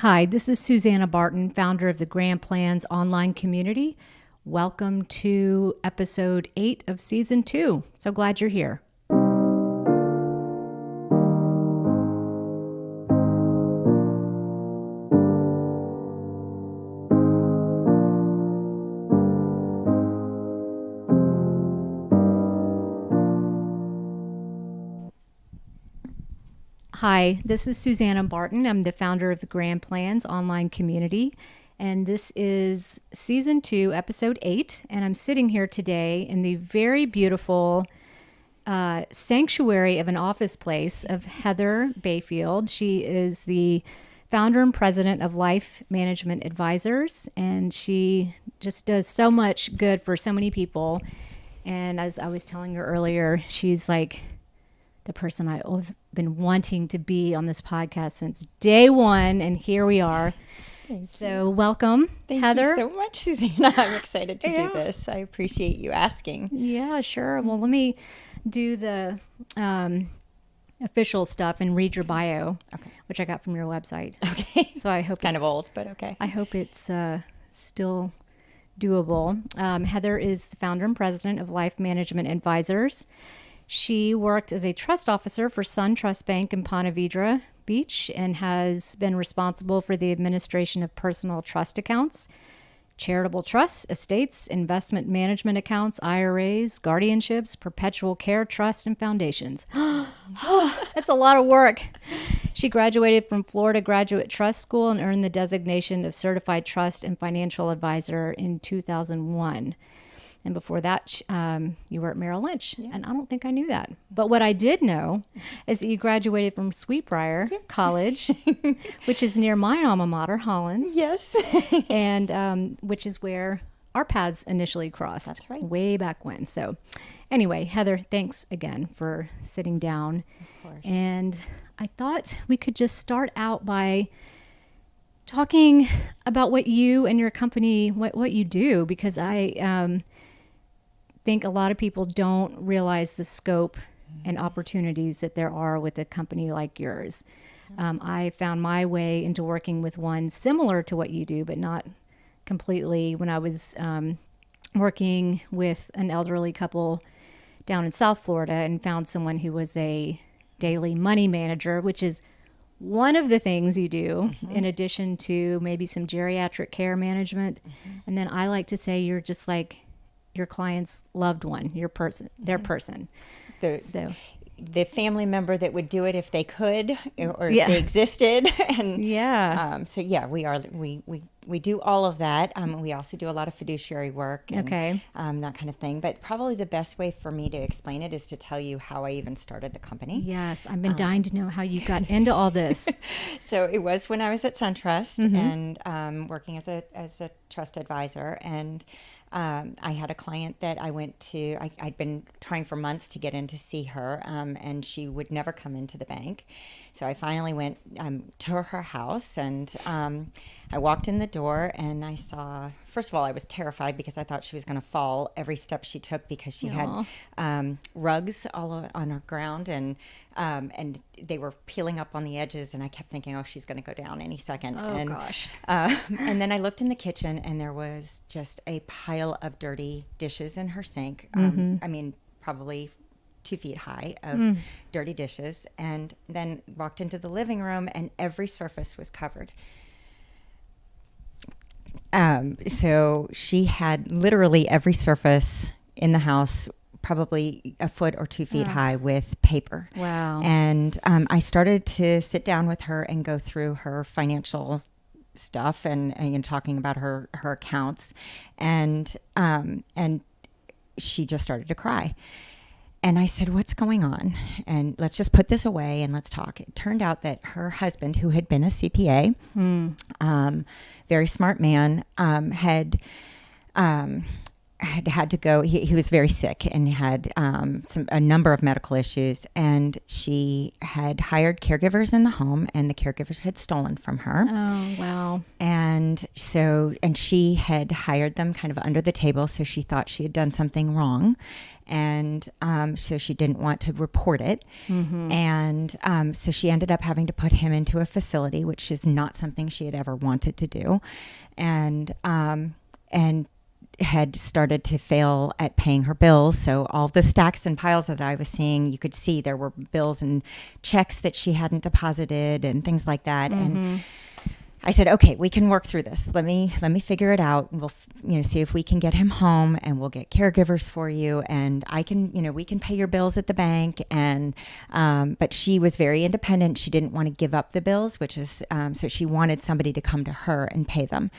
Hi, this is Susanna Barton, founder of the Grand Plans online community. Welcome to episode 8 of season 2. So glad you're here. Hi, this is Susanna Barton. I'm the founder of the Grand Plans online community, and this is season 2, episode 8. And I'm sitting here today in the very beautiful sanctuary of an office place of Heather Bayfield. She is the founder and president of Life Management Advisors, and she just does so much good for so many people. And as I was telling her earlier, she's like the person I've been wanting to be on this podcast since day one, and here we are. So welcome, Heather. Thank you so much, Susanna. I'm excited to do this. I appreciate you asking. Yeah, sure. Well, let me do the official stuff and read your bio, which I got from your website. Okay. So I hope it's kind of old, but okay. I hope it's still doable. Heather is the founder and president of Life Management Advisors. She worked as a trust officer for Sun Trust Bank in Ponte Vedra Beach and has been responsible for the administration of personal trust accounts, charitable trusts, estates, investment management accounts, IRAs, guardianships, perpetual care trusts, and foundations. That's a lot of work. She graduated from Florida Graduate Trust School and earned the designation of Certified Trust and Financial Advisor in 2001. And before that, you were at Merrill Lynch. Yeah. And I don't think I knew that. But what I did know is that you graduated from Sweetbriar College, which is near my alma mater, Hollins. Yes. And which is where our paths initially crossed. That's right. Way back when. So anyway, Heather, thanks again for sitting down. Of course. And I thought we could just start out by talking about what you and your company, what you do, because I think a lot of people don't realize the scope and opportunities that there are with a company like yours. I found my way into working with one similar to what you do, but not completely, when I was working with an elderly couple down in South Florida and found someone who was a daily money manager, which is one of the things you do in addition to maybe some geriatric care management. And then I like to say you're just like your client's loved one, your person, their person. The family member that would do it if they could or if they existed. And we do all of that. We also do a lot of fiduciary work and that kind of thing. But probably the best way for me to explain it is to tell you how I even started the company. Yes, I've been dying to know how you got into all this. So it was when I was at SunTrust and working as a trust advisor, and I had a client that I went to. I'd been trying for months to get in to see her, and she would never come into the bank. So I finally went to her house, and I walked in the door, and I saw, first of all, I was terrified because I thought she was going to fall every step she took, because she had rugs all on her ground, and they were peeling up on the edges, and I kept thinking, oh, she's going to go down any second. Gosh. And then I looked in the kitchen, and there was just a pile of dirty dishes in her sink. I mean, probably 2 feet high of dirty dishes, and then walked into the living room, and every surface was covered. So she had literally every surface in the house, probably a foot or 2 feet high, with paper. Wow. And I started to sit down with her and go through her financial stuff and talking about her accounts, and she just started to cry. And I said, what's going on? And let's just put this away and let's talk. It turned out that her husband, who had been a CPA, very smart man, had had to go. He was very sick and had a number of medical issues, and she had hired caregivers in the home, and the caregivers had stolen from her. Oh, wow. And she had hired them kind of under the table, so she thought she had done something wrong. And so she didn't want to report it. Mm-hmm. And so she ended up having to put him into a facility, which is not something she had ever wanted to do. And had started to fail at paying her bills. So all the stacks and piles that I was seeing, you could see there were bills and checks that she hadn't deposited and things like that. Mm-hmm. And I said, okay, we can work through this. Let me figure it out. We'll, see if we can get him home, and we'll get caregivers for you. And I can, we can pay your bills at the bank. And, but she was very independent. She didn't want to give up the bills, which is, so she wanted somebody to come to her and pay them.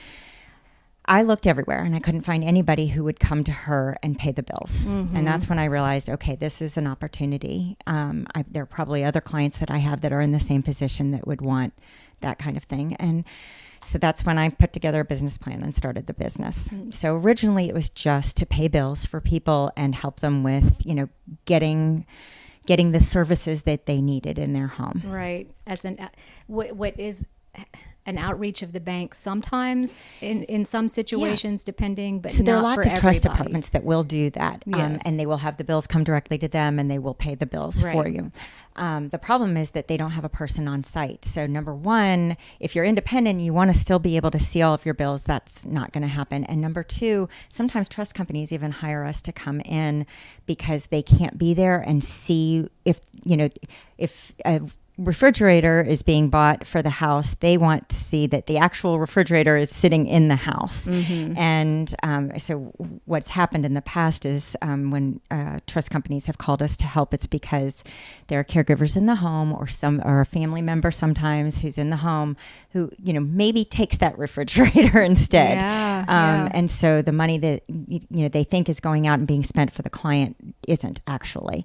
I looked everywhere and I couldn't find anybody who would come to her and pay the bills. Mm-hmm. And that's when I realized, okay, this is an opportunity. There are probably other clients that I have that are in the same position that would want that kind of thing. And so that's when I put together a business plan and started the business. Mm-hmm. So originally it was just to pay bills for people and help them with, getting the services that they needed in their home. Right. As what is an outreach of the bank sometimes in some situations, depending, but so there are not lots for of trust everybody. departments that will do that. Yes. And they will have the bills come directly to them, and they will pay the bills for you. The problem is that they don't have a person on site. So number one, if you're independent, you want to still be able to see all of your bills. That's not going to happen. And number two, sometimes trust companies even hire us to come in because they can't be there and see if a refrigerator is being bought for the house, they want to see that the actual refrigerator is sitting in the house. Mm-hmm. And so what's happened in the past is when trust companies have called us to help, it's because there are caregivers in the home or a family member sometimes who's in the home who, maybe takes that refrigerator instead. Yeah. And so the money that, they think is going out and being spent for the client isn't actually.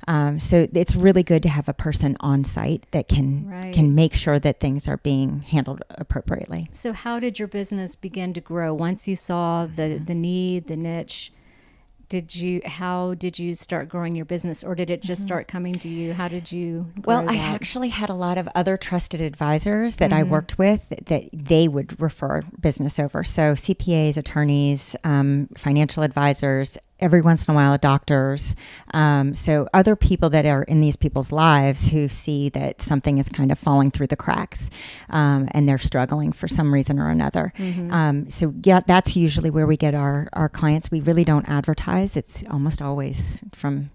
So it's really good to have a person on site that can make sure that things are being handled appropriately. So how did your business begin to grow once you saw the need, the niche? How did you start growing your business, or did it just start coming to you? How did you grow I actually had a lot of other trusted advisors that I worked with that they would refer business over. So CPAs, attorneys, financial advisors, every once in a while, doctors. So other people that are in these people's lives who see that something is kind of falling through the cracks and they're struggling for some reason or another. Mm-hmm. That's usually where we get our clients. We really don't advertise. It's almost always from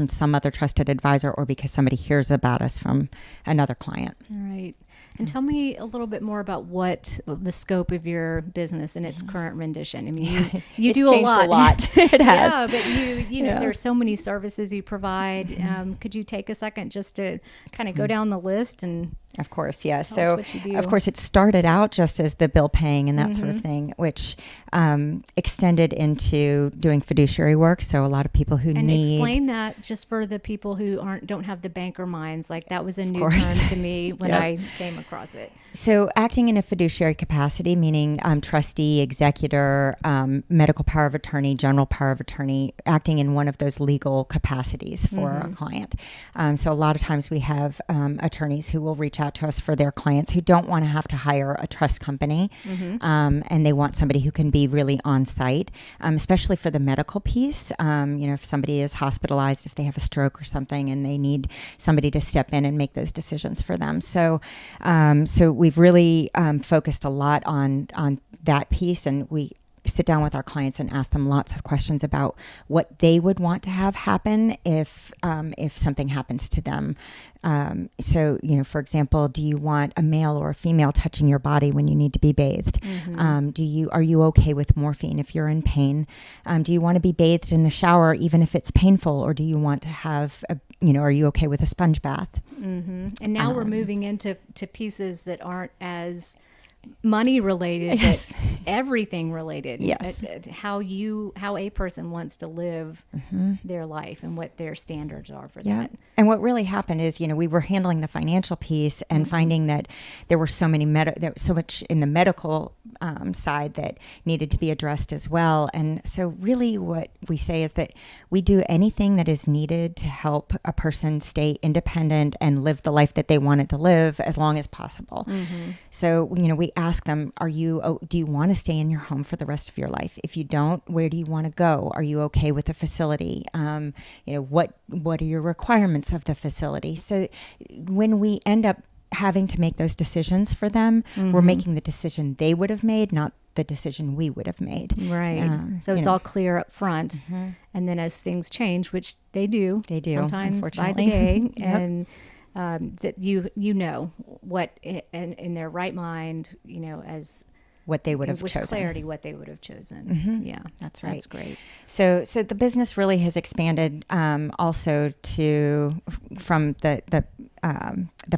some other trusted advisor or because somebody hears about us from another client. Right. And tell me a little bit more about what the scope of your business and its current rendition. I mean, you do a lot. It has. Yeah, but you know, there's so many services you provide. Could you take a second just to kind of go down the list and... Of course, yeah. Tell us what you do. Of course, it started out just as the bill paying and that sort of thing, which extended into doing fiduciary work. So a lot of people who explain that just for the people who don't have the banker minds. Like that was a new term to me when I came across it. So acting in a fiduciary capacity, meaning trustee, executor, medical power of attorney, general power of attorney, acting in one of those legal capacities for a client. So a lot of times we have attorneys who will reach out to us for their clients who don't want to have to hire a trust company, and they want somebody who can be really on site, especially for the medical piece. If somebody is hospitalized, if they have a stroke or something, and they need somebody to step in and make those decisions for them. So we've really focused a lot on that piece, and we sit down with our clients and ask them lots of questions about what they would want to have happen if something happens to them. For example, do you want a male or a female touching your body when you need to be bathed? Are you okay with morphine if you're in pain? Do you want to be bathed in the shower even if it's painful, or do you want to have are you okay with a sponge bath? And now we're moving into pieces that aren't as money related, but everything related. Yes. How a person wants to live their life and what their standards are for that. And what really happened is, we were handling the financial piece and finding that there were so much in the medical side that needed to be addressed as well. And so really what we say is that we do anything that is needed to help a person stay independent and live the life that they wanted to live as long as possible. So, we ask them, do you want to stay in your home for the rest of your life? If you don't, where do you want to go? Are you okay with the facility? What are your requirements of the facility? So when we end up having to make those decisions for them, we're making the decision they would have made, not the decision we would have made. Right. So it's all clear up front. And then as things change, which they do sometimes by the day, and that you know what in their right mind, as what they would have with chosen. clarity, what they would have chosen. Yeah, That's right. That's great. So the business really has expanded also from the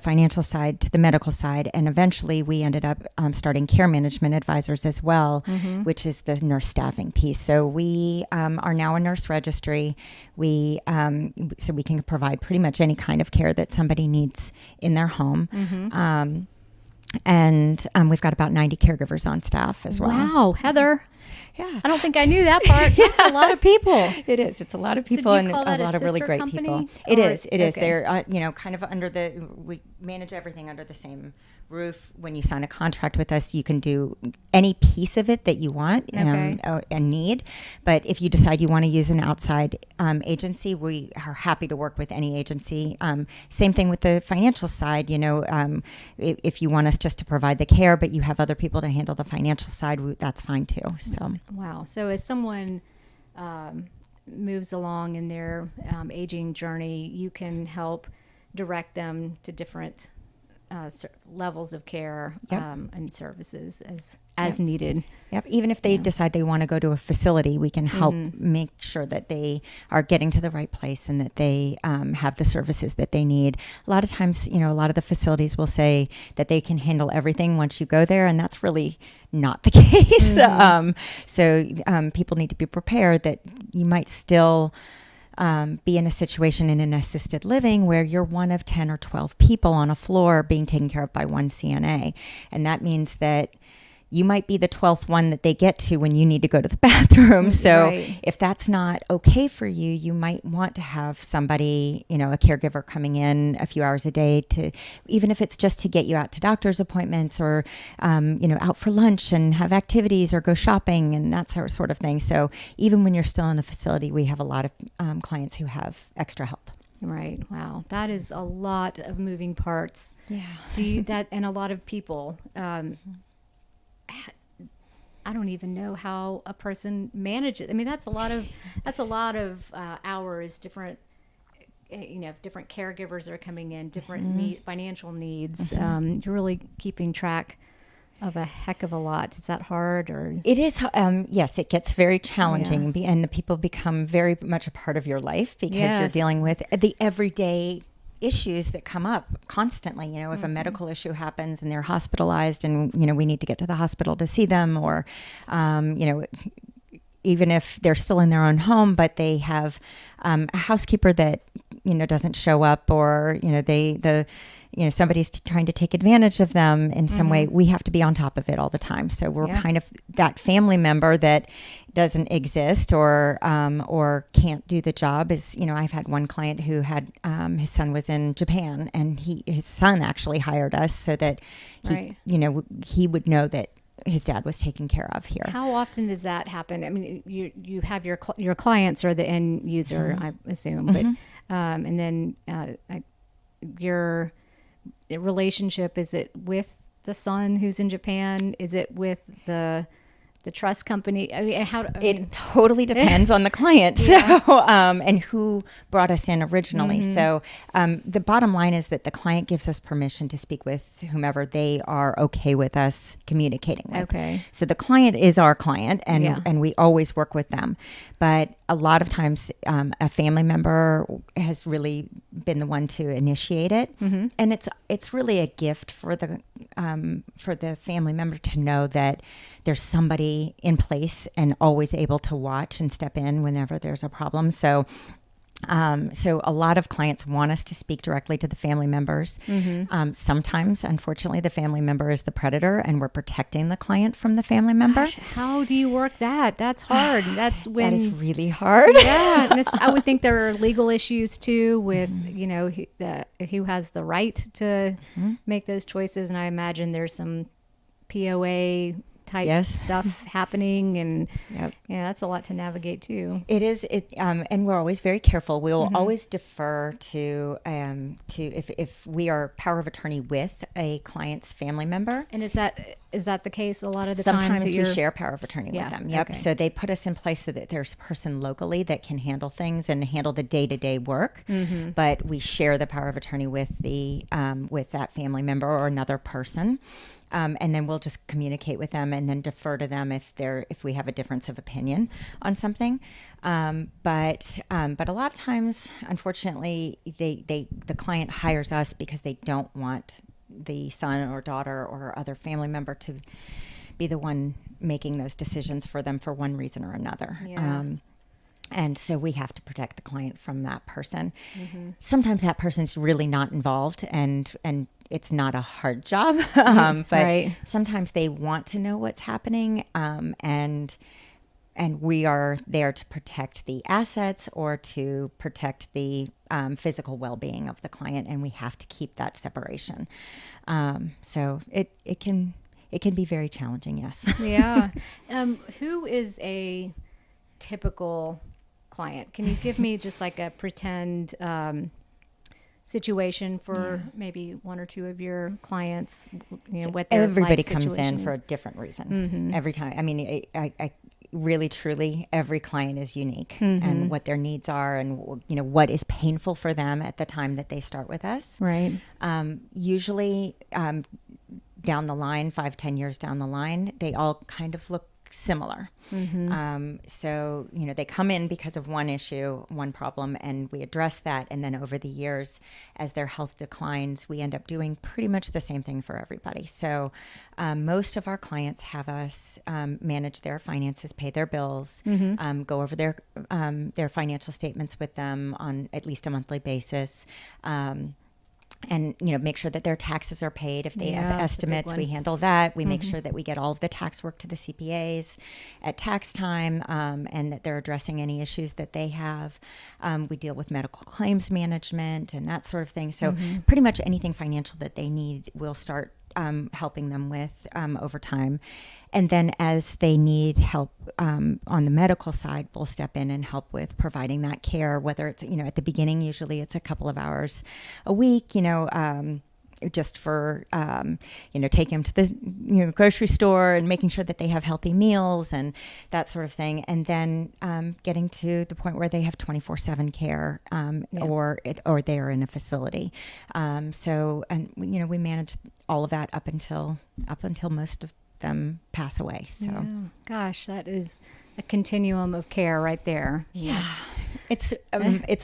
financial side to the medical side, and eventually we ended up starting care management advisors as well, which is the nurse staffing piece. So we are now a nurse registry. So we can provide pretty much any kind of care that somebody needs in their home. And we've got about 90 caregivers on staff as well. Wow, Heather. Yeah. I don't think I knew that part. That's a lot of people. It is. It's a lot of people do you and call that a lot of really great company? people. It is. Okay. They're, kind of we manage everything under the same roof. When you sign a contract with us, you can do any piece of it that you want and need. But if you decide you want to use an outside agency, we are happy to work with any agency. Same thing with the financial side. If you want us just to provide the care, but you have other people to handle the financial side, that's fine too. So. Wow. So as someone moves along in their aging journey, you can help direct them to different levels of care and services as needed. Yep. Even if they decide they want to go to a facility, we can help make sure that they are getting to the right place and that they have the services that they need. A lot of times, a lot of the facilities will say that they can handle everything once you go there, and that's really not the case. So people need to be prepared that you might still be in a situation in an assisted living where you're one of 10 or 12 people on a floor being taken care of by one CNA. And that means that you might be the 12th one that they get to when you need to go to the bathroom. So if that's not okay for you, you might want to have somebody, a caregiver coming in a few hours a day to, even if it's just to get you out to doctor's appointments or, out for lunch and have activities or go shopping and that sort of thing. So even when you're still in a facility, we have a lot of clients who have extra help. Right. Wow. That is a lot of moving parts. Yeah. And a lot of people, I don't even know how a person manages. I mean, that's a lot of hours. Different caregivers are coming in, different financial needs. You're really keeping track of a heck of a lot. Is that hard or? It is. Yes, it gets very challenging, and the people become very much a part of your life because you're dealing with the everyday issues that come up constantly. If a medical issue happens and they're hospitalized and, we need to get to the hospital to see them or, even if they're still in their own home, but they have a housekeeper that, doesn't show up or, somebody's trying to take advantage of them in some way, we have to be on top of it all the time. So we're kind of that family member that doesn't exist or can't do the job. I've had one client who had his son was in Japan and his son actually hired us so that he would know that his dad was taken care of here. How often does that happen? I mean, you have your clients are the end user, I assume, but and then your relationship, is it with the son who's in Japan? Is it with the trust company? I mean, it totally depends on the client. So, and who brought us in originally. So, the bottom line is that the client gives us permission to speak with whomever they are okay with us communicating with. Okay. So the client is our client and we always work with them. But a lot of times, a family member has really been the one to initiate it. And it's really a gift for the family member to know that there's somebody in place and always able to watch and step in whenever there's a problem. So So a lot of clients want us to speak directly to the family members. Sometimes, unfortunately, the family member is the predator and we're protecting the client from the family member. Gosh, how do you work that? That's hard. That's when That is really hard. yeah, and I would think there are legal issues too with who has the right to make those choices, and I imagine there's some POA type stuff happening, and yeah, that's a lot to navigate too. It is. And we're always very careful. We will always defer to if we are power of attorney with a client's family member. And is that the case a lot of the time? Sometimes we share power of attorney with them. Yep. Okay. So they put us in place so that there's a person locally that can handle things and handle the day-to-day work. But we share the power of attorney with the with that family member or another person. And then we'll just communicate with them and then defer to them if we have a difference of opinion on something. But a lot of times, unfortunately, the client hires us because they don't want the son or daughter or other family member to be the one making those decisions for them for one reason or another. Yeah. And so we have to protect the client from that person. Sometimes that person's really not involved and it's not a hard job. But sometimes they want to know what's happening. And we are there to protect the assets or to protect the physical well-being of the client. And we have to keep that separation. So it can be very challenging. Yes. Yeah. Who is a typical client? Can you give me just like a pretend situation for maybe one or two of your clients? What their everybody life comes in is? for a different reason every time. I mean, I really truly every client is unique and what their needs are and what is painful for them at the time that they start with us. Right. Usually down the line, 5-10 years down the line, they all kind of look similar. So, they come in because of one issue, one problem, and we address that. And then over the years, as their health declines, we end up doing pretty much the same thing for everybody. So most of our clients have us manage their finances, pay their bills, go over their financial statements with them on at least a monthly basis. And, make sure that their taxes are paid. If they have estimates, we handle that. We make sure that we get all of the tax work to the CPAs at tax time, and that they're addressing any issues that they have. We deal with medical claims management and that sort of thing. So pretty much anything financial that they need, we'll start helping them with over time. And then as they need help on the medical side, we'll step in and help with providing that care, whether it's, at the beginning, usually it's a couple of hours a week, just for, taking them to the grocery store and making sure that they have healthy meals and that sort of thing. And then getting to the point where they have 24/7 care or they are in a facility. We manage all of that up until most of them pass away. So, gosh, that is a continuum of care right there. Yeah. It's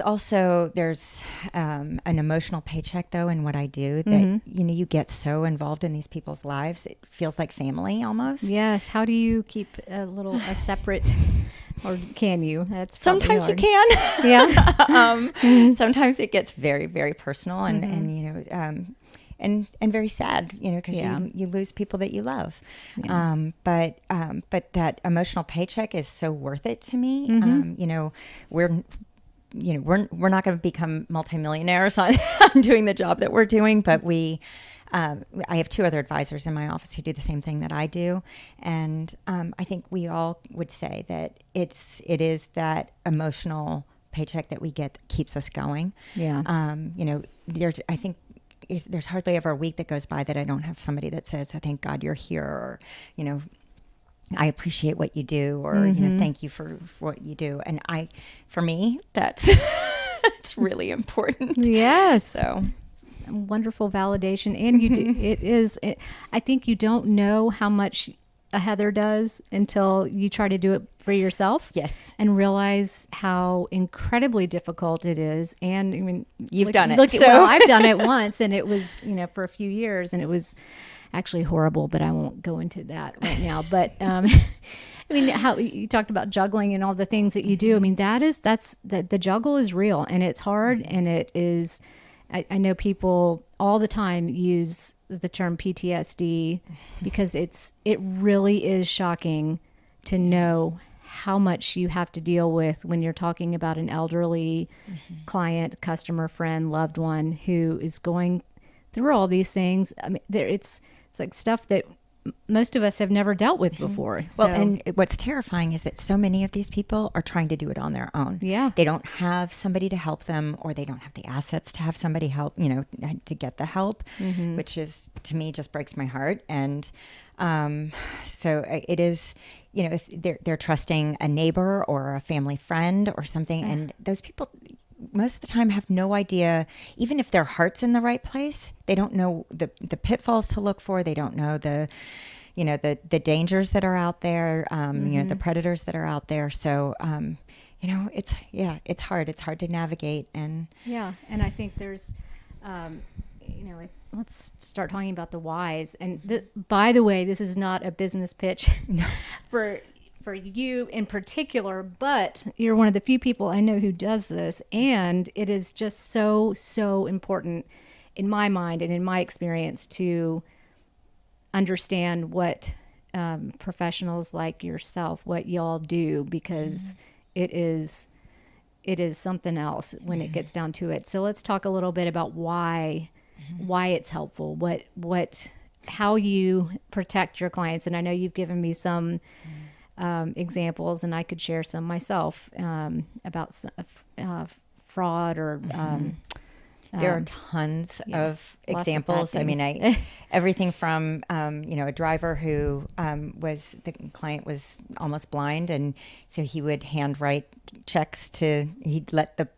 also, there's an emotional paycheck though in what I do that, you get so involved in these people's lives. It feels like family almost. Yes. How do you keep a separate, or can you? That's sometimes you can. Yeah. Sometimes it gets very, very personal and very sad, because you lose people that you love. Yeah. But that emotional paycheck is so worth it to me. We're not going to become multimillionaires on doing the job that we're doing, but I have 2 other advisors in my office who do the same thing that I do. And I think we all would say that it is that emotional paycheck that we get that keeps us going. Yeah. There's hardly ever a week that goes by that I don't have somebody that says, "I thank God you're here," or, "I appreciate what you do," or, "Thank you for what you do." And for me, that's it's really important. Yes. So wonderful validation. And you do, I think you don't know how much a Heather does until you try to do it for yourself. Yes. And realize how incredibly difficult it is. And I mean, you've done it. Well, I've done it once, and it was, for a few years, and it was actually horrible, but I won't go into that right now. But I mean, how you talked about juggling and all the things that you do. I mean, the juggle is real, and it's hard, and it is. I know people all the time use the term PTSD because it really is shocking to know how much you have to deal with when you're talking about an elderly client, customer, friend, loved one who is going through all these things. I mean, it's like stuff that most of us have never dealt with before. So, Well, and what's terrifying is that so many of these people are trying to do it on their own. Yeah. They don't have somebody to help them, or they don't have the assets to have somebody help, to get the help, which is, to me, just breaks my heart. And so it is, if they're trusting a neighbor or a family friend or something, and those people most of the time have no idea, even if their heart's in the right place, they don't know the pitfalls to look for. They don't know the dangers that are out there, the predators that are out there. So, it's hard. It's hard to navigate. And I think there's, let's start talking about the whys. And by the way, this is not a business pitch for you in particular, but you're one of the few people I know who does this, and it is just so important in my mind and in my experience to understand what professionals like yourself, what y'all do, because it is something else when it gets down to it. So let's talk a little bit about why it's helpful, how you protect your clients. And I know you've given me some examples, and I could share some myself about fraud or there are tons of examples. I mean, everything from, a driver who the client was almost blind. And so he would handwrite checks he'd let the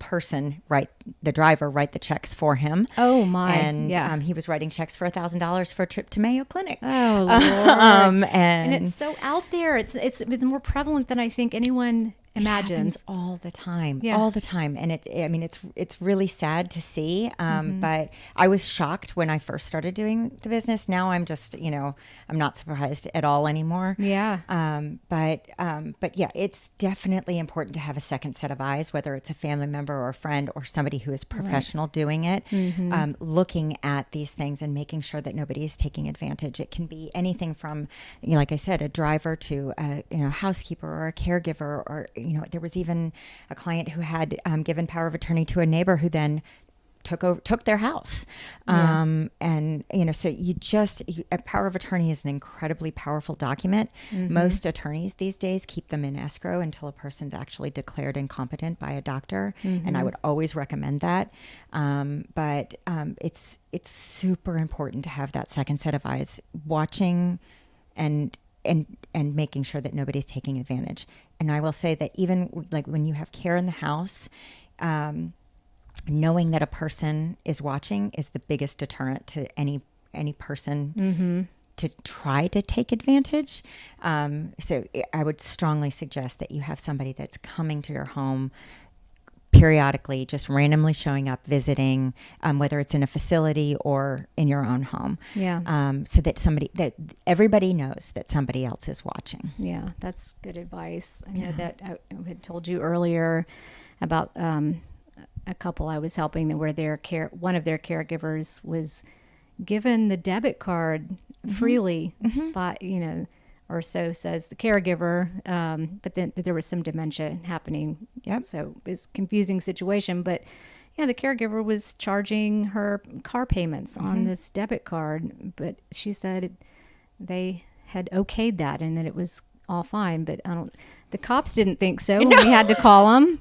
driver write the checks for him. Oh my. And he was writing checks for $1,000 for a trip to Mayo Clinic. Oh Lord. And And it's so out there. It's more prevalent than I think anyone imagines. all the time, Yeah. all the time. And it's really sad to see. But I was shocked when I first started doing the business. Now I'm just, I'm not surprised at all anymore. Yeah. But yeah, it's definitely important to have a second set of eyes, whether it's a family member or a friend or somebody who is professional doing it, looking at these things and making sure that nobody is taking advantage. It can be anything from, like I said, a driver to a housekeeper or a caregiver, or there was even a client who had given power of attorney to a neighbor who then took their house. And, so a power of attorney is an incredibly powerful document. Most attorneys these days keep them in escrow until a person's actually declared incompetent by a doctor. And I would always recommend that. But it's super important to have that second set of eyes watching and making sure that nobody's taking advantage. And I will say that even like when you have care in the house, knowing that a person is watching is the biggest deterrent to any person to try to take advantage. So I would strongly suggest that you have somebody that's coming to your home periodically, just randomly showing up, visiting, whether it's in a facility or in your own home. Yeah. So that everybody knows that somebody else is watching. Yeah, that's good advice. I know that I had told you earlier about a couple I was helping where one of their caregivers was given the debit card freely by, or so says the caregiver. But then there was some dementia happening. Yep. So it's a confusing situation. But the caregiver was charging her car payments on this debit card. But she said they had okayed that and that it was all fine. But the cops didn't think so when we had to call them.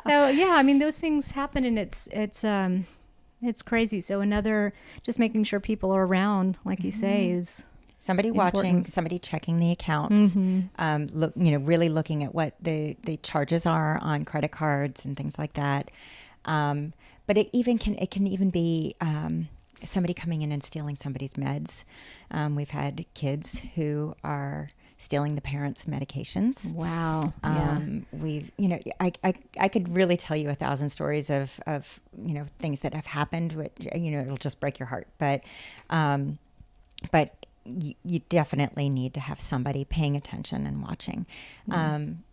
No. So, those things happen, and it's crazy. So just making sure people are around, like you say, is somebody important. Watching, somebody checking the accounts, really looking at what the charges are on credit cards and things like that. But it can even be somebody coming in and stealing somebody's meds. We've had kids who are stealing the parents' medications. Wow. I could really tell you 1,000 stories of things that have happened, which, it'll just break your heart. But you definitely need to have somebody paying attention and watching.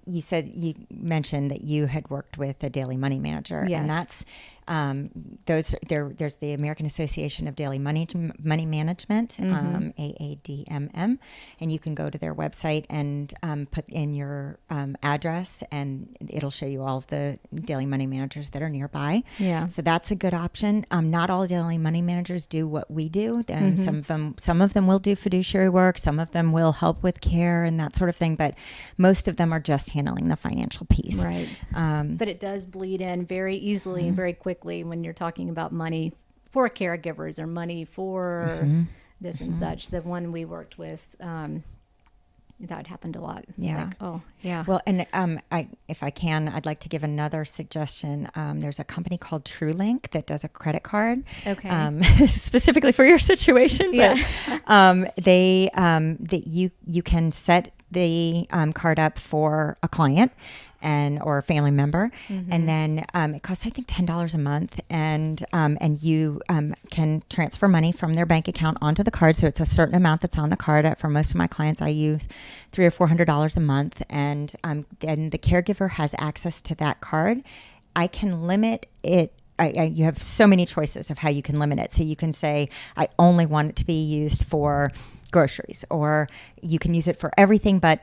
You mentioned that you had worked with a daily money manager, Yes. and that's there's the American Association of Daily Money Management, AADMM, and you can go to their website and put in your address, and it'll show you all of the daily money managers that are nearby. Yeah. So that's a good option. Not all daily money managers do what we do, and some of them will do fiduciary work, some of them will help with care and that sort of thing, but most of them are just handling the financial piece. Right. But it does bleed in very easily and very quickly when you're talking about money for caregivers or money for this and such. The one we worked with, that happened a lot. It's Yeah. like, oh, yeah. Well, and if I can, I'd like to give another suggestion. There's a company called TrueLink that does a credit card, specifically for your situation. But that you can set the card up for a client or a family member, and then it costs, I think, $10 a month, and you can transfer money from their bank account onto the card. So it's a certain amount that's on the card. For most of my clients, I use $300 or $400 a month, and then the caregiver has access to that card. I can limit it. You have so many choices of how you can limit it. So you can say, I only want it to be used for groceries, or you can use it for everything, but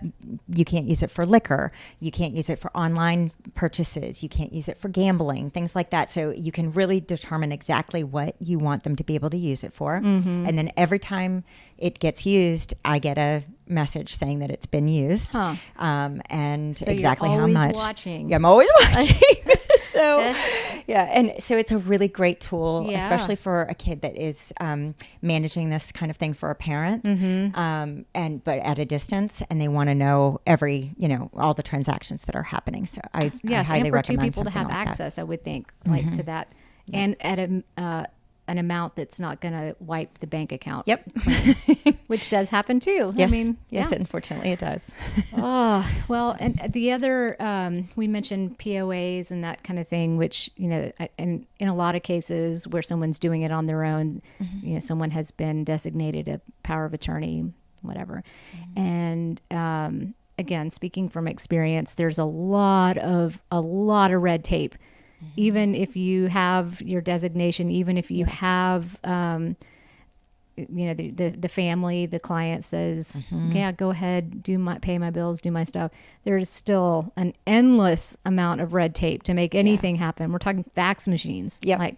you can't use it for liquor. You can't use it for online purchases. You can't use it for gambling, things like that. So you can really determine exactly what you want them to be able to use it for. And then every time it gets used, I get a message saying that it's been used, and So exactly you're how always much. watching. Yeah, I'm always watching. So, and so it's a really great tool, especially for a kid that is managing this kind of thing for a parent, but at a distance, and they want to know all the transactions that are happening. So I highly and for two recommend people to have something like access, I would think, like to that, and at an amount that's not going to wipe the bank account. Yep. Which does happen too. Yes. I mean, yes, unfortunately it does. Oh, well, and the other, we mentioned POAs and that kind of thing, which, in a lot of cases where someone's doing it on their own, someone has been designated a power of attorney, whatever. And, again, speaking from experience, there's a lot of red tape. Even if you have your designation, even if you have, the family, the client says, yeah, go ahead, pay my bills, do my stuff. There's still an endless amount of red tape to make anything happen. We're talking fax machines, like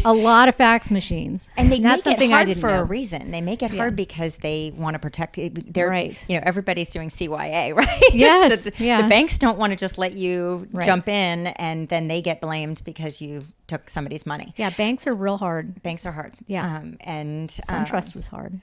a lot of fax machines. And they that's make something it hard I didn't for know. a reason. They make it hard because they want to protect it. They're, right. Everybody's doing CYA, right? Yes. The yeah. banks don't want to just let you jump in and then they get blamed because you took somebody's money. Yeah. Banks are real hard. Banks are hard. Yeah. And SunTrust was hard.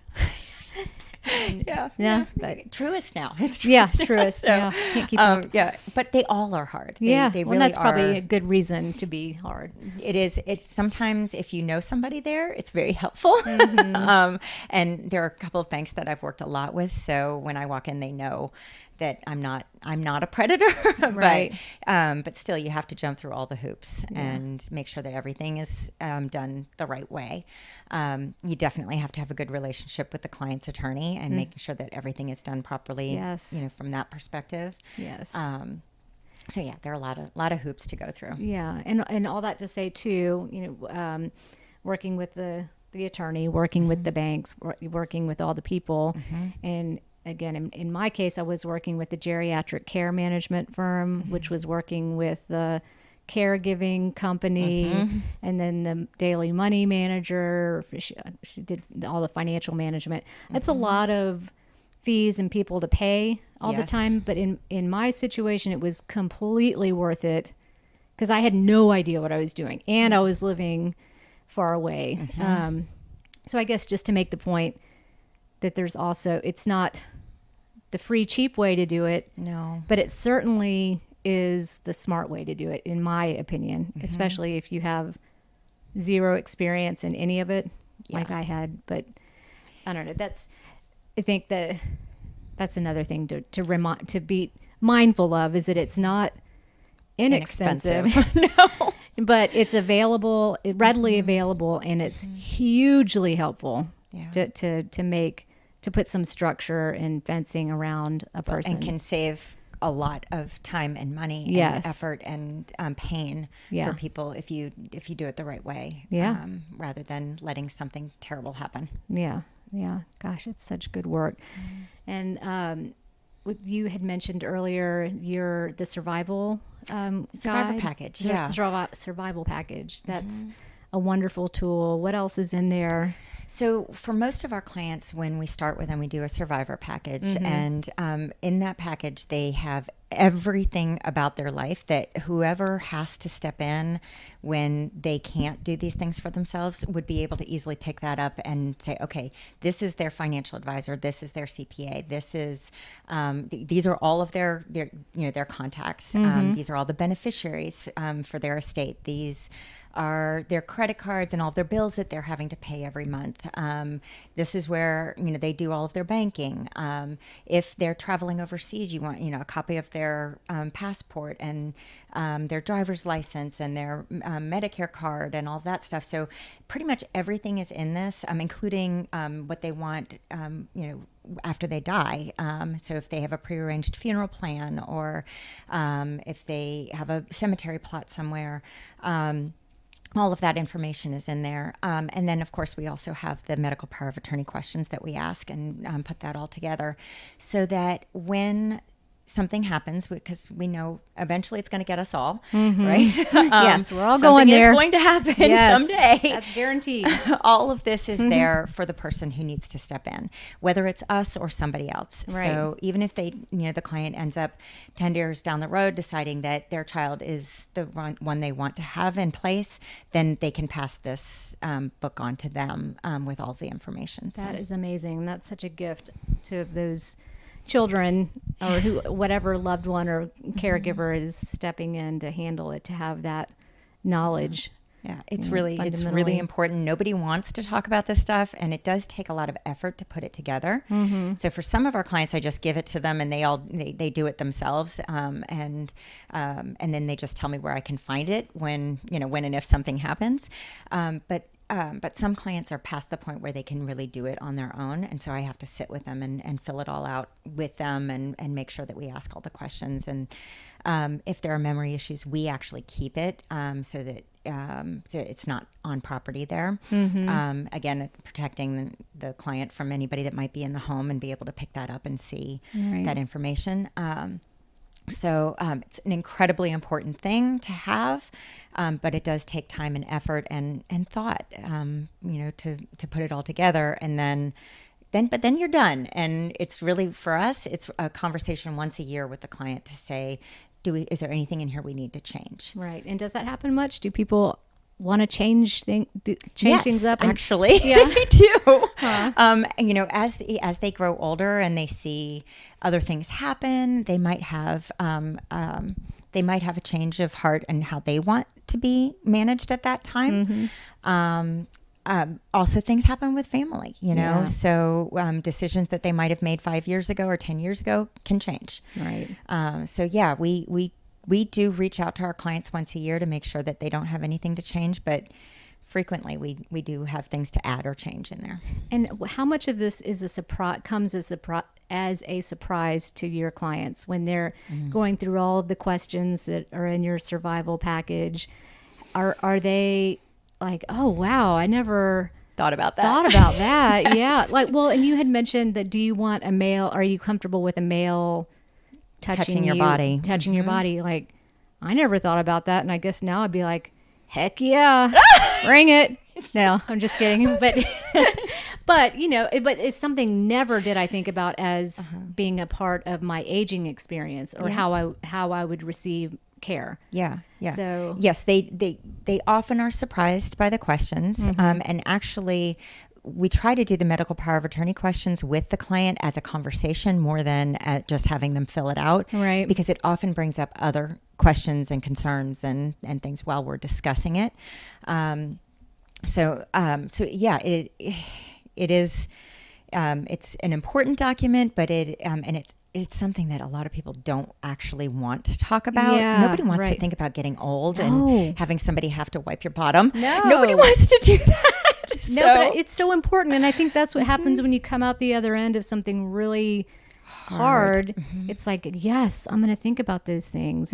Yeah. But Truist now. It's Truist. Yeah, Truist. So, can't keep up. Yeah, but they all are hard. They really well, that's are. probably a good reason to be hard. It is. It's sometimes if you know somebody there, it's very helpful. And there are a couple of banks that I've worked a lot with, so when I walk in, they know that I'm not a predator, right. But still you have to jump through all the hoops and make sure that everything is done the right way. You definitely have to have a good relationship with the client's attorney and making sure that everything is done properly, from that perspective. Yes. So yeah, there are a lot of hoops to go through. Yeah. And all that to say too, working with the attorney, working with the banks, working with all the people, and again, in my case, I was working with the geriatric care management firm, which was working with the caregiving company, and then the daily money manager. She did all the financial management. That's a lot of fees and people to pay all the time. But in my situation, it was completely worth it because I had no idea what I was doing, and I was living far away. So I guess just to make the point that there's also, it's not the free, cheap way to do it. No. But it certainly is the smart way to do it, in my opinion, especially if you have zero experience in any of it, like I had. But I don't know. I think that's another thing to be mindful of, is that it's not inexpensive. No. But it's readily available, and it's hugely helpful to make to put some structure and fencing around a person. And can save a lot of time and money Yes. and effort and pain Yeah. for people if you do it the right way, Yeah. rather than letting something terrible happen. Yeah. Yeah. Gosh, it's such good work. And you had mentioned earlier the survival Survivor guide. package, yeah. Survival package. That's a wonderful tool. What else is in there? So for most of our clients, when we start with them, we do a survivor package. And in that package, they have everything about their life that whoever has to step in when they can't do these things for themselves would be able to easily pick that up and say, okay, this is their financial advisor, this is their CPA, this is these are all of their contacts. These are all the beneficiaries for their estate. These are their credit cards and all of their bills that they're having to pay every month. This is where they do all of their banking. If they're traveling overseas, you want a copy of their passport and their driver's license and their Medicare card and all that stuff. So pretty much everything is in this, including what they want, after they die. So if they have a prearranged funeral plan, or if they have a cemetery plot somewhere. All of that information is in there. And then, of course, we also have the medical power of attorney questions that we ask and put that all together so that when something happens, because we know eventually it's going to get us all, right? Yes, we're all going there. Something is going to happen someday. That's guaranteed. All of this is there for the person who needs to step in, whether it's us or somebody else. Right. So even if the client ends up 10 years down the road deciding that their child is the one they want to have in place, then they can pass this book on to them with all the information. That is amazing. That's such a gift to those children or whatever loved one or caregiver is stepping in to handle it, to have that knowledge. Yeah, it's really important. Nobody wants to talk about this stuff, and it does take a lot of effort to put it together. So for some of our clients, I just give it to them, and they do it themselves, and then they just tell me where I can find it when and if something happens. But some clients are past the point where they can really do it on their own. And so I have to sit with them and fill it all out with them and make sure that we ask all the questions. And if there are memory issues, we actually keep it so that it's not on property there. Again, protecting the client from anybody that might be in the home and be able to pick that up and see that information. So it's an incredibly important thing to have, but it does take time and effort and thought, to put it all together. And then you're done. And it's really, for us, it's a conversation once a year with the client to say, is there anything in here we need to change? Right. And does that happen much? Do people want to change things up? Actually, yeah. They do. As they grow older and they see other things happen, they might have a change of heart and how they want to be managed at that time. Also, things happen with family, so decisions that they might have made 5 years ago or 10 years ago can change. Right. So yeah, we do reach out to our clients once a year to make sure that they don't have anything to change, but frequently we do have things to add or change in there. And how much of this is comes as a surprise to your clients when they're going through all of the questions that are in your survival package? Are they like, oh wow, I never thought about that? Yeah. And you had mentioned that, do you want a male? Are you comfortable with a male touching your body? Touching your body. Like, I never thought about that. And I guess now I'd be like, heck yeah, bring it. No, I'm just kidding. But it's something never did I think about as being a part of my aging experience or how I would receive care. Yeah. So yes, they often are surprised by the questions. And actually, we try to do the medical power of attorney questions with the client as a conversation more than just having them fill it out. Right. Because it often brings up other questions and concerns and things while we're discussing it. So yeah, it is, it's an important document, but it's something that a lot of people don't actually want to talk about. Yeah, nobody wants to think about getting old No. and having somebody have to wipe your bottom. No. Nobody wants to do that. No, but it's so important. And I think that's what happens when you come out the other end of something really hard. It's like, yes, I'm going to think about those things.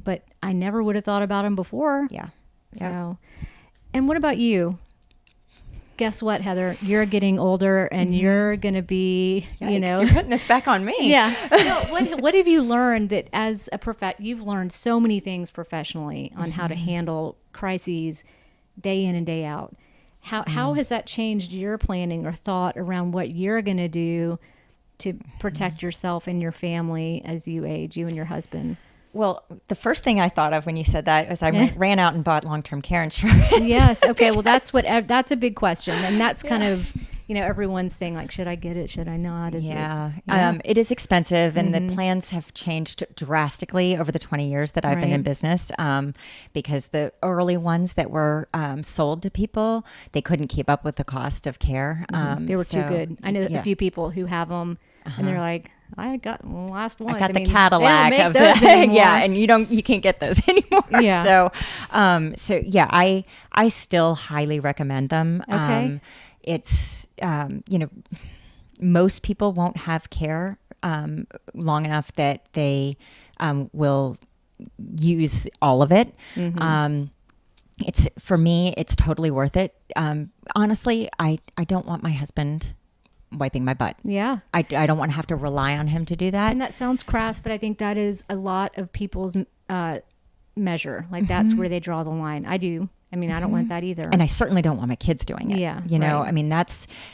But I never would have thought about them before. Yeah. So, and what about you? Guess what, Heather? You're getting older and you're going to be, You're putting this back on me. Yeah. What have you learned that as a you've learned so many things professionally on how to handle crises day in and day out. How has that changed your planning or thought around what you're going to do to protect yourself and your family as you age, you and your husband? Well, the first thing I thought of when you said that was I ran out and bought long-term care insurance. Yes. Okay. Well, that's a big question. And that's kind of, everyone's saying like, should I get it? Should I not? It is expensive and the plans have changed drastically over the 20 years that I've been in business. Because the early ones that were sold to people, they couldn't keep up with the cost of care. They were too good. I know a few people who have them and they're like, I got the last one. I got the Cadillac of the and you can't get those anymore. Yeah. So I still highly recommend them. Okay. It's most people won't have care long enough that they will use all of it. It's for me, it's totally worth it. Honestly, I don't want my husband wiping my butt. Yeah. I don't want to have to rely on him to do that. And that sounds crass, but I think that is a lot of people's measure. Like that's where they draw the line. I do. I mean, I don't want that either. And I certainly don't want my kids doing it. Yeah. I mean,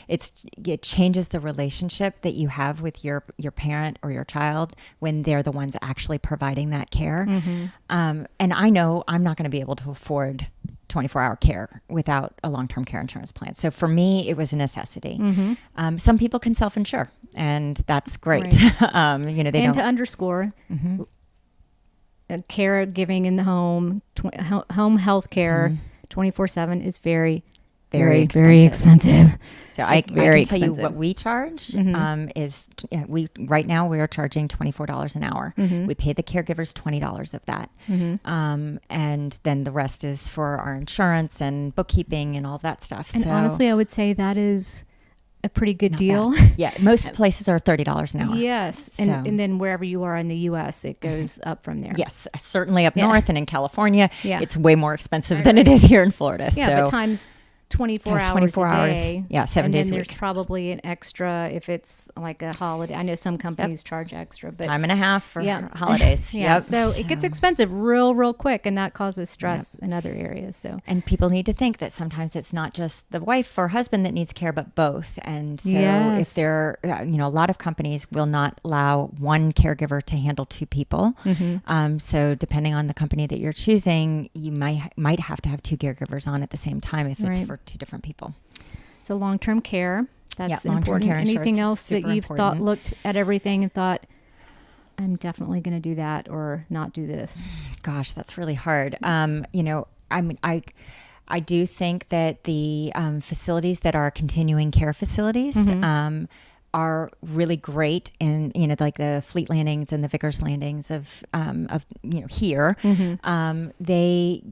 it changes the relationship that you have with your parent or your child when they're the ones actually providing that care. And I know I'm not going to be able to afford 24-hour care without a long-term care insurance plan. So for me, it was a necessity. Some people can self-insure, and that's great. Right. They don't. To underscore, caregiving in the home, home health care, 24/7 is very, very, very expensive. So I can tell you what we charge is right now we are charging $24 an hour. We pay the caregivers $20 of that. And then the rest is for our insurance and bookkeeping and all of that stuff. And honestly, I would say that is a pretty good deal. Yeah. Most places are $30 an hour. Yes. And then wherever you are in the US, it goes up from there. Yes. Certainly up north and in California, it's way more holiday than it is here in Florida. Yeah. But times 24 hours a day. Yeah, 7 days a week. And then there's probably an extra if it's like a holiday. I know some companies charge extra, but time and a half for holidays. So it gets expensive real quick, and that causes stress in other areas. So people need to think that sometimes it's not just the wife or husband that needs care, but both. And so if they're, a lot of companies will not allow one caregiver to handle two people. So depending on the company that you're choosing, you might have to have two caregivers on at the same time if it's for two different people. So long-term care, that's long-term important. care Anything else that you've important. looked at everything and thought, I'm definitely going to do that or not do this? Gosh, that's really hard. I do think that the facilities that are continuing care facilities are really great in, like the Fleet Landings and the Vickers Landings of here. They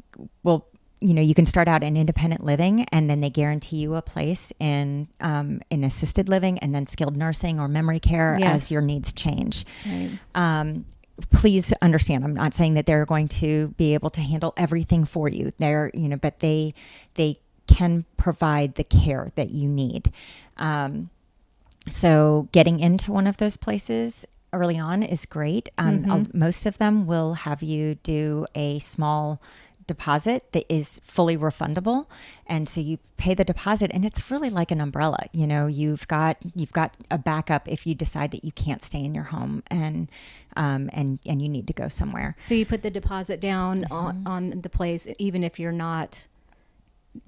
will, you can start out in independent living and then they guarantee you a place in assisted living and then skilled nursing or memory care as your needs change. Right. Please understand, I'm not saying that they're going to be able to handle everything for you. But they can provide the care that you need. So getting into one of those places early on is great. Most of them will have you do a small deposit that is fully refundable, and so you pay the deposit, and it's really like an umbrella. You've got a backup if you decide that you can't stay in your home and you need to go somewhere. So you put the deposit down on the place, even if you're not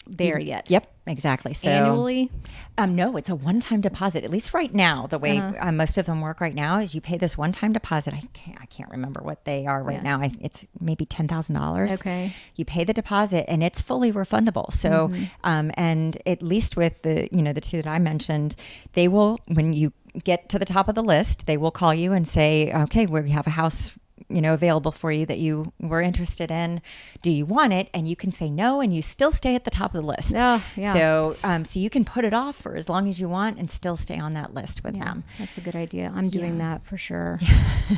there yet. Yep, exactly. So annually? No, it's a one-time deposit. At least right now, the way most of them work right now is you pay this one-time deposit. I can't remember what they are right now. It's maybe $10,000. Okay. You pay the deposit and it's fully refundable. So, and at least with the two that I mentioned, they will, when you get to the top of the list, they will call you and say, okay, we have a house available for you that you were interested in? Do you want it? And you can say no, and you still stay at the top of the list. Oh, yeah. So you can put it off for as long as you want and still stay on that list with them. That's a good idea. I'm doing that for sure.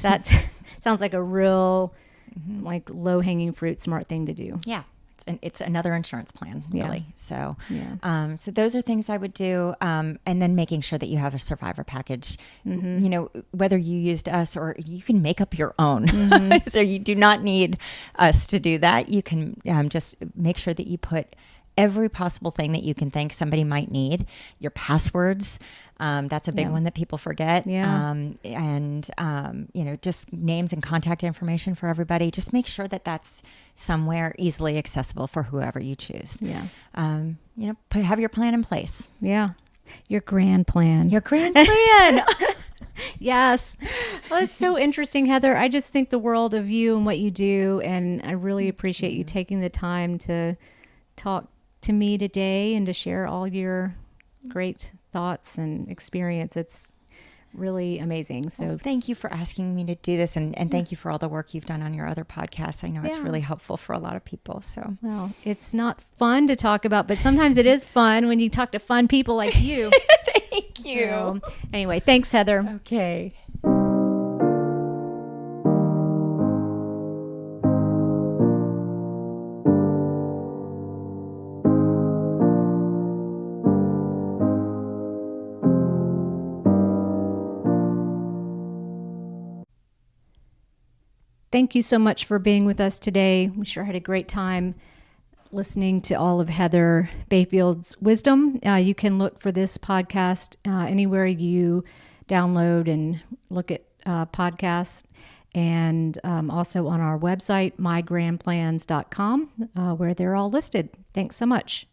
That sounds like a real, like low-hanging fruit, smart thing to do. Yeah. It's another insurance plan, really. So, Yeah. So those are things I would do. And then making sure that you have a survivor package, whether you used us or you can make up your own. So you do not need us to do that. You can just make sure that you put every possible thing that you can think somebody might need, your passwords. That's a big one that people forget. Yeah. Just names and contact information for everybody. Just make sure that that's somewhere easily accessible for whoever you choose. Yeah. Have your plan in place. Yeah. Your grand plan. Your grand plan. Yes. Well, it's so interesting, Heather. I just think the world of you and what you do, and I really appreciate you taking the time to talk to me today and to share all your great thoughts and experience. It's really amazing. So thank you for asking me to do this, and thank you for all the work you've done on your other podcasts. I know it's really helpful for a lot of people. So, well, it's not fun to talk about, but sometimes it is fun when you talk to fun people like you. Thank you. So, anyway, thanks, Heather. Okay. Thank you so much for being with us today. We sure had a great time listening to all of Heather Bayfield's wisdom. You can look for this podcast anywhere you download and look at podcasts, and also on our website, mygrandplans.com, where they're all listed. Thanks so much.